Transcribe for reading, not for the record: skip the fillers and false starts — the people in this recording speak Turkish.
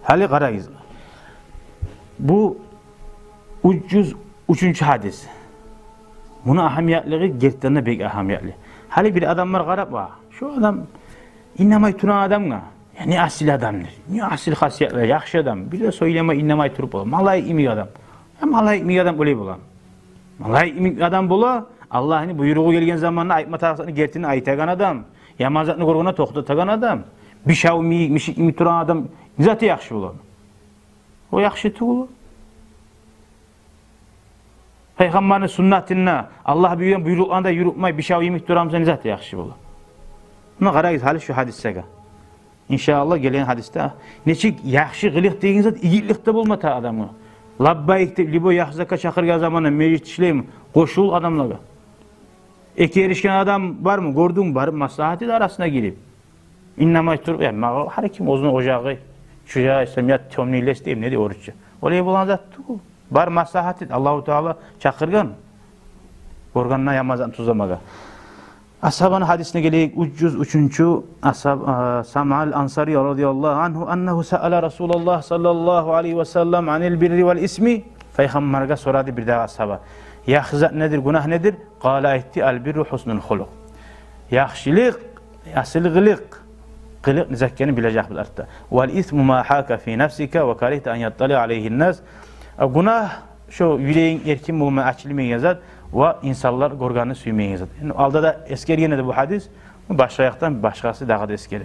Hali qarayız. Bu 303. hadis. Bunun ahamiyetliği gerçekten pek ahamiyetli. Hali bir adamlar qarab va, şu adam innamay turan adamga, ne asil adamdır. Ne asil hasiyetler, yaxşı adam. Bir de söylemay innamay turup bola. Malay imi adam. Malay imi adam olay bola. Malay imi adam bola. Allah'ın buyruğu gelgen zamanında aytma taqsını gertini aytagan adam. Yamazatını gorgona toxtatagan adam. Bişav mi turan adam zati yaxşı bola. O yaxşı tuğulu. Peygamberin sünnetine Allah büyüyen buyruğunda yürütmay bişav yemek duramsa zati yaxşı bola. Buna qarayız hali şu hadisega. İnşallah gelen hadiste neçik yaxşı qiliq degan zat iyilikte bolmata adamı. Labbayk deb libo yaxzaka chaqirgan zamonda mecit işleymi qo'shul adamlarga. Eki erişken adam var mı? Gördün var maslahati arasına girip. İnnamay turib, her kim o'zini ocağı şuya İslamiyat tömniyleş deyim ne diyor oruçça. Olay bolan zat var maslahati Allahu Teala chaqirgan. Gorganna yamazan tuzamaga. Ashabın hadisine geleyik 303. ashab Sam'al Ansari radıyallahu anhu ennehu sa'ala Resulullah sallallahu aleyhi ve sellem anil birri vel ismi. Peygamber'e soradı bir daha ashaba. Yaxşı nedir, günah nedir? Qala aytti al birru husnul xuluq. Yaxşılık, asılgılık, qılıq nezakkeni bilecek bir artta. Vel ismu ma haka fi nefsika ve karihte an yattali aleyhin nas. Günah şu yüreğin erkin bulma açılmayan yazat ve insanlar gorganı suymayan yazat. Yani alda da esker yine de bu hadis başlayaktan başkası daha da eskeri.